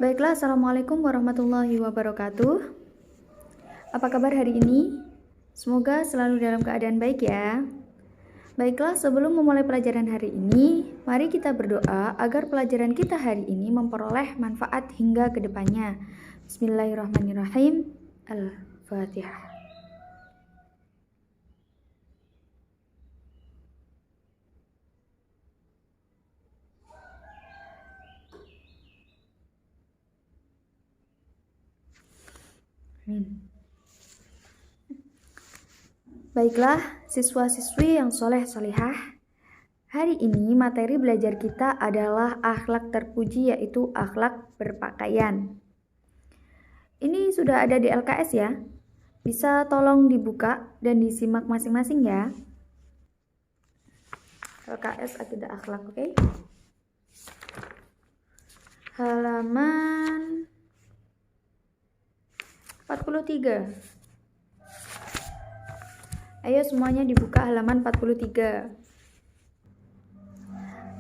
Baiklah, Assalamualaikum warahmatullahi wabarakatuh. Apa kabar hari ini? Semoga selalu dalam keadaan baik ya. Baiklah, sebelum memulai pelajaran hari ini, mari kita berdoa agar pelajaran kita hari ini memperoleh manfaat hingga ke depannya. Bismillahirrahmanirrahim. Al-Fatihah. Baiklah, siswa-siswi yang soleh-solihah, hari ini materi belajar kita adalah akhlak terpuji, yaitu akhlak berpakaian. Ini sudah ada di LKS ya, bisa tolong dibuka dan disimak masing-masing ya. LKS Akidah Akhlak, oke? Halaman 43. Ayo semuanya dibuka halaman 43.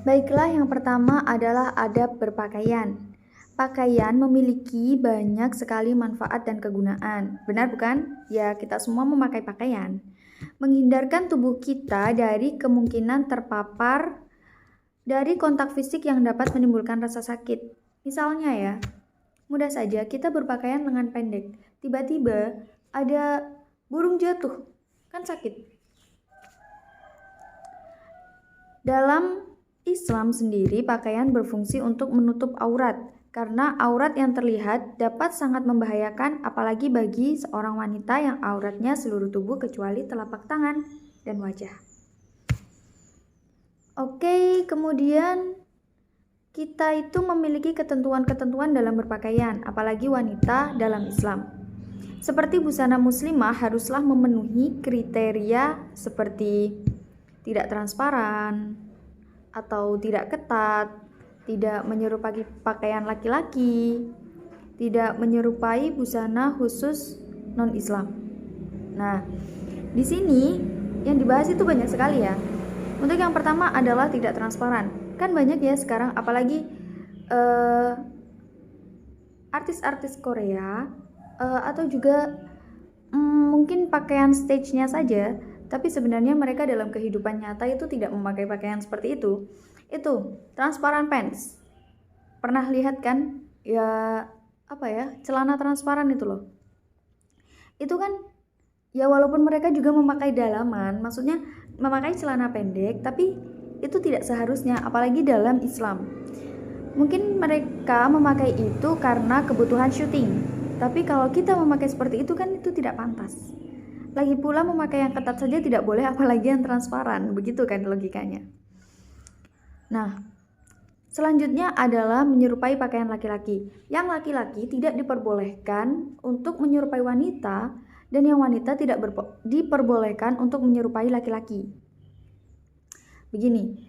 Baiklah, yang pertama adalah adab berpakaian. Pakaian memiliki banyak sekali manfaat dan kegunaan. Benar bukan? Ya, kita semua memakai pakaian. Menghindarkan tubuh kita dari kemungkinan terpapar dari kontak fisik yang dapat menimbulkan rasa sakit. Misalnya ya, mudah saja kita berpakaian lengan pendek. Tiba-tiba ada burung jatuh. Kan sakit. Dalam Islam sendiri, pakaian berfungsi untuk menutup aurat, karena aurat yang terlihat dapat sangat membahayakan, apalagi bagi seorang wanita yang auratnya seluruh tubuh kecuali telapak tangan dan wajah. Oke, kemudian kita itu memiliki ketentuan-ketentuan dalam berpakaian, apalagi wanita dalam Islam. Seperti busana muslimah haruslah memenuhi kriteria seperti tidak transparan atau tidak ketat, tidak menyerupai pakaian laki-laki, tidak menyerupai busana khusus non-Islam. Nah, di sini yang dibahas itu banyak sekali ya. Untuk yang pertama adalah tidak transparan. Kan banyak ya sekarang, apalagi artis-artis Korea atau juga mungkin pakaian stage-nya saja, tapi sebenarnya mereka dalam kehidupan nyata itu tidak memakai pakaian seperti itu. Itu transparan pants. Pernah lihat kan? Ya, celana transparan itu loh. Itu kan ya, walaupun mereka juga memakai dalaman, maksudnya memakai celana pendek, tapi itu tidak seharusnya, apalagi dalam Islam. Mungkin mereka memakai itu karena kebutuhan syuting. Tapi kalau kita memakai seperti itu kan itu tidak pantas. Lagi pula memakai yang ketat saja tidak boleh, apalagi yang transparan. Begitu kan logikanya. Nah, selanjutnya adalah menyerupai pakaian laki-laki. Yang laki-laki tidak diperbolehkan untuk menyerupai wanita, dan yang wanita tidak diperbolehkan untuk menyerupai laki-laki. Begini,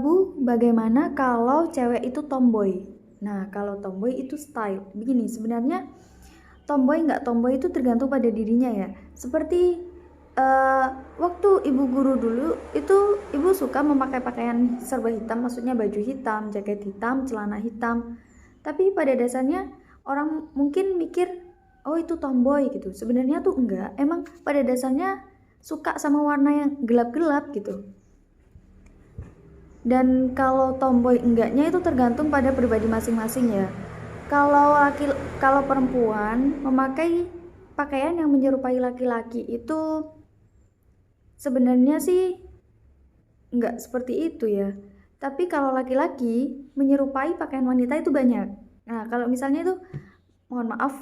Bu, bagaimana kalau cewek itu tomboy? Nah, kalau tomboy itu style. Begini, sebenarnya tomboy nggak tomboy itu tergantung pada dirinya ya. Seperti waktu ibu guru dulu itu ibu suka memakai pakaian serba hitam, maksudnya baju hitam, jaket hitam, celana hitam. Tapi pada dasarnya orang mungkin mikir, oh itu tomboy gitu. Sebenarnya tuh enggak. Emang pada dasarnya suka sama warna yang gelap-gelap gitu. Dan kalau tomboy enggaknya itu tergantung pada pribadi masing-masing ya. Kalau perempuan memakai pakaian yang menyerupai laki-laki itu sebenarnya sih enggak seperti itu ya. Tapi kalau laki-laki menyerupai pakaian wanita itu banyak. Nah, kalau misalnya itu mohon maaf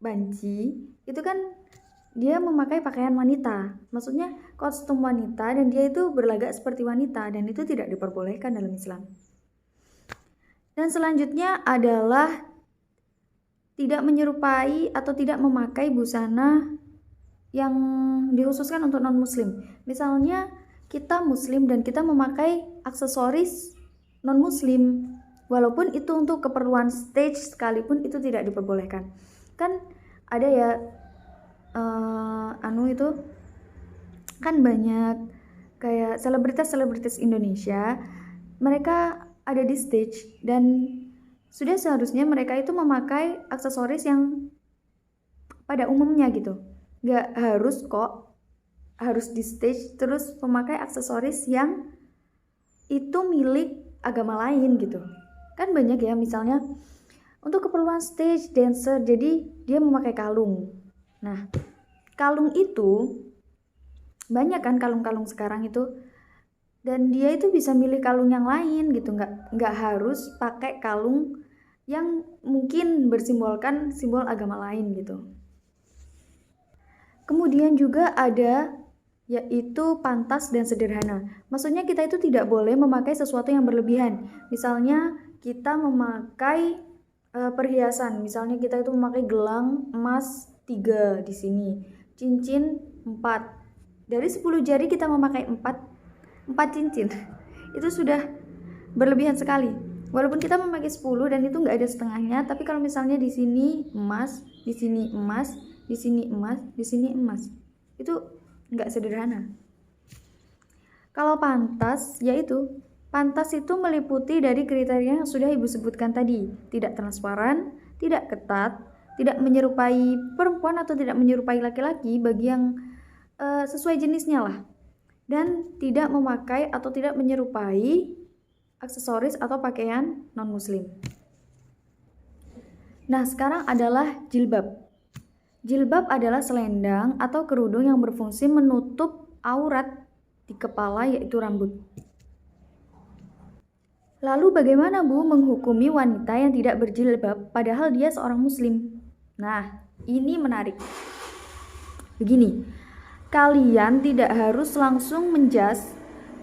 banci, itu kan dia memakai pakaian wanita, maksudnya kostum wanita, dan dia itu berlagak seperti wanita, dan itu tidak diperbolehkan dalam Islam. Dan selanjutnya adalah tidak menyerupai atau tidak memakai busana yang dikhususkan untuk non-muslim. Misalnya kita muslim dan kita memakai aksesoris non-muslim, walaupun itu untuk keperluan stage sekalipun itu tidak diperbolehkan. Kan ada ya itu kan banyak kayak selebritas Indonesia, mereka ada di stage dan sudah seharusnya mereka itu memakai aksesoris yang pada umumnya gitu. Gak harus kok harus di stage terus memakai aksesoris yang itu milik agama lain gitu. Kan banyak ya, misalnya untuk keperluan stage dancer jadi dia memakai kalung. Nah, kalung itu banyak kan kalung-kalung sekarang itu, dan dia itu bisa milih kalung yang lain gitu, nggak harus pakai kalung yang mungkin bersimbolkan simbol agama lain gitu. Kemudian juga ada yaitu pantas dan sederhana. Maksudnya kita itu tidak boleh memakai sesuatu yang berlebihan. Misalnya kita memakai perhiasan, misalnya kita itu memakai gelang emas 3 di sini, cincin 4. Dari 10 jari kita memakai 4 cincin. Itu sudah berlebihan sekali. Walaupun kita memakai 10 dan itu nggak ada setengahnya, tapi kalau misalnya di sini emas, di sini emas, di sini emas, di sini emas, itu nggak sederhana. Kalau pantas, yaitu pantas itu meliputi dari kriteria yang sudah Ibu sebutkan tadi, tidak transparan, tidak ketat, tidak menyerupai perempuan atau tidak menyerupai laki-laki bagi yang sesuai jenisnya lah, dan tidak memakai atau tidak menyerupai aksesoris atau pakaian non-muslim. Nah, sekarang adalah jilbab. Jilbab adalah selendang atau kerudung yang berfungsi menutup aurat di kepala, yaitu rambut. Lalu bagaimana Bu menghukumi wanita yang tidak berjilbab padahal dia seorang muslim? Nah, ini menarik. Begini, kalian tidak harus langsung menjudge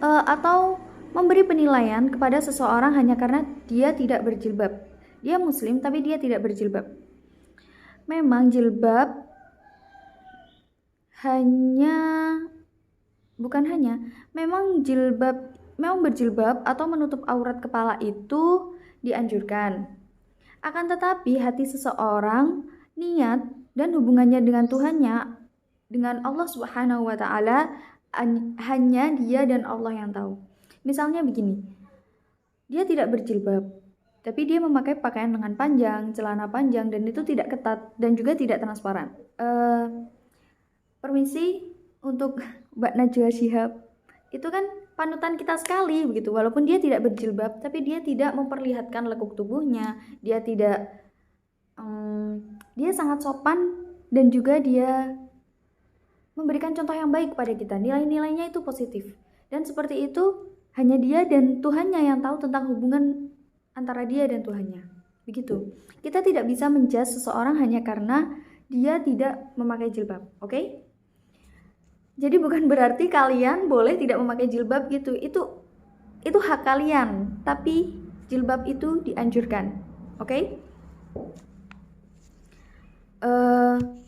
atau memberi penilaian kepada seseorang hanya karena dia tidak berjilbab. Dia muslim tapi dia tidak berjilbab. Memang jilbab memang berjilbab atau menutup aurat kepala itu dianjurkan. Akan tetapi hati seseorang, niat dan hubungannya dengan Tuhannya, dengan Allah Subhanahu wa Ta'ala, hanya dia dan Allah yang tahu. Misalnya begini, dia tidak berjilbab, tapi dia memakai pakaian lengan panjang, celana panjang, dan itu tidak ketat dan juga tidak transparan. Permisi untuk Mbak Najwa Shihab, itu kan panutan kita sekali begitu. Walaupun dia tidak berjilbab, tapi dia tidak memperlihatkan lekuk tubuhnya, dia sangat sopan dan juga dia memberikan contoh yang baik kepada kita. Nilai-nilainya itu positif. Dan seperti itu hanya dia dan Tuhannya yang tahu tentang hubungan antara dia dan Tuhannya. Begitu. Kita tidak bisa menjudge seseorang hanya karena dia tidak memakai jilbab, oke? Jadi bukan berarti kalian boleh tidak memakai jilbab gitu. Itu hak kalian, tapi jilbab itu dianjurkan, oke?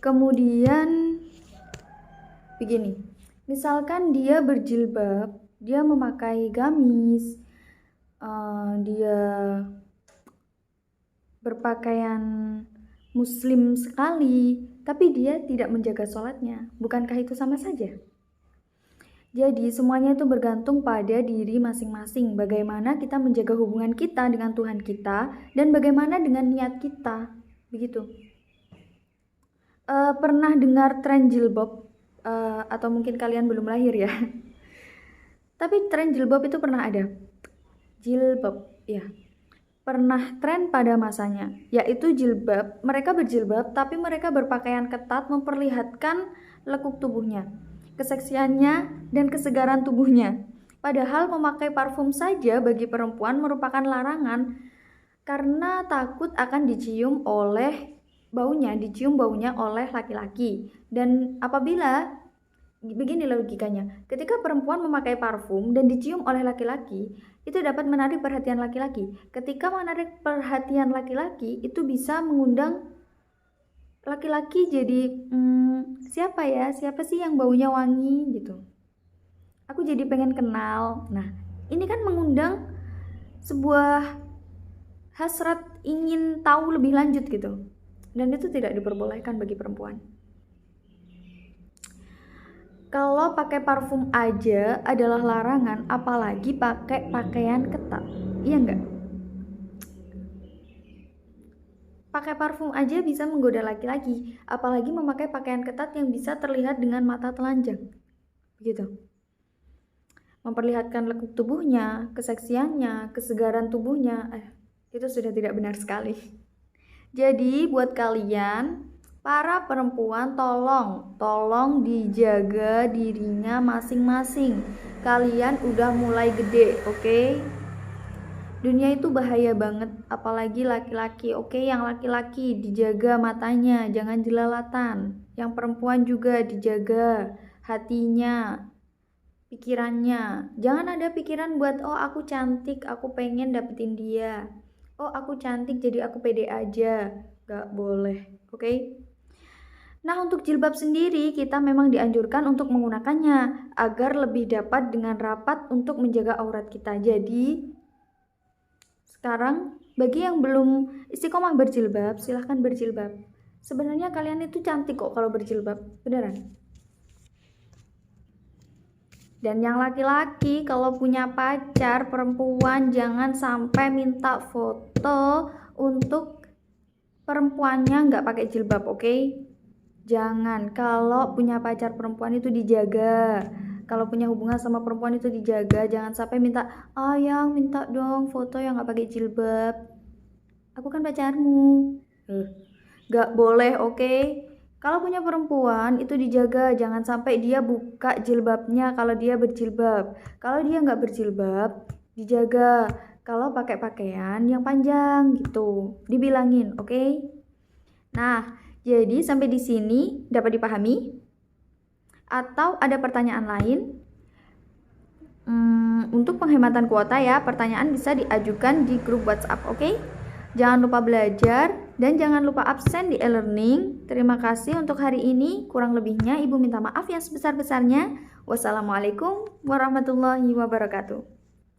Kemudian begini, misalkan dia berjilbab, dia memakai gamis, dia berpakaian muslim sekali, tapi dia tidak menjaga sholatnya. Bukankah itu sama saja? Jadi semuanya itu bergantung pada diri masing-masing. Bagaimana kita menjaga hubungan kita dengan Tuhan kita dan bagaimana dengan niat kita. Begitu. Pernah dengar tren jilbab? Atau mungkin kalian belum lahir ya. Tapi tren jilbab itu pernah ada. Jilbab, ya. Pernah tren pada masanya, yaitu jilbab. Mereka berjilbab tapi mereka berpakaian ketat memperlihatkan lekuk tubuhnya, keseksiannya dan kesegaran tubuhnya. Padahal memakai parfum saja bagi perempuan merupakan larangan karena takut akan dicium baunya oleh laki-laki. Dan apabila begini logikanya, ketika perempuan memakai parfum dan dicium oleh laki-laki, itu dapat menarik perhatian laki-laki. Ketika menarik perhatian laki-laki, itu bisa mengundang laki-laki jadi siapa sih yang baunya wangi gitu. Aku jadi pengen kenal. Nah, ini kan mengundang sebuah hasrat ingin tahu lebih lanjut gitu. Dan itu tidak diperbolehkan bagi perempuan. Kalau pakai parfum aja adalah larangan, apalagi pakai pakaian ketat. Iya enggak? Pakai parfum aja bisa menggoda laki-laki, apalagi memakai pakaian ketat yang bisa terlihat dengan mata telanjang. Begitu. Memperlihatkan lekuk tubuhnya, keseksiannya, kesegaran tubuhnya, itu sudah tidak benar sekali. Jadi buat kalian para perempuan, tolong dijaga dirinya masing-masing. Kalian udah mulai gede, oke? Dunia itu bahaya banget, apalagi laki-laki. Oke, yang laki-laki dijaga matanya, jangan jelalatan. Yang perempuan juga dijaga hatinya, pikirannya. Jangan ada pikiran buat, oh aku cantik, aku pengen dapetin dia. Oh aku cantik jadi aku pede aja. Gak boleh, oke? Nah, untuk jilbab sendiri kita memang dianjurkan untuk menggunakannya agar lebih dapat dengan rapat untuk menjaga aurat kita. Jadi, sekarang bagi yang belum istiqomah berjilbab, silahkan berjilbab. Sebenarnya kalian itu cantik kok kalau berjilbab, beneran. Dan yang laki-laki kalau punya pacar perempuan jangan sampai minta foto untuk perempuannya nggak pakai jilbab, oke? Jangan. Kalau punya pacar perempuan itu dijaga. Kalau punya hubungan sama perempuan itu dijaga. Jangan sampai minta, yang minta dong foto yang nggak pakai jilbab. Aku kan pacarmu. Nggak boleh, oke? Kalau punya perempuan itu dijaga, jangan sampai dia buka jilbabnya kalau dia berjilbab. Kalau dia nggak berjilbab, dijaga. Kalau pakai pakaian yang panjang gitu, dibilangin, oke? Nah, jadi sampai di sini dapat dipahami? Atau ada pertanyaan lain? Untuk penghematan kuota ya, pertanyaan bisa diajukan di grup WhatsApp, oke? Jangan lupa belajar dan jangan lupa absen di e-learning. Terima kasih untuk hari ini. Kurang lebihnya Ibu minta maaf yang sebesar-besarnya. Wassalamualaikum warahmatullahi wabarakatuh.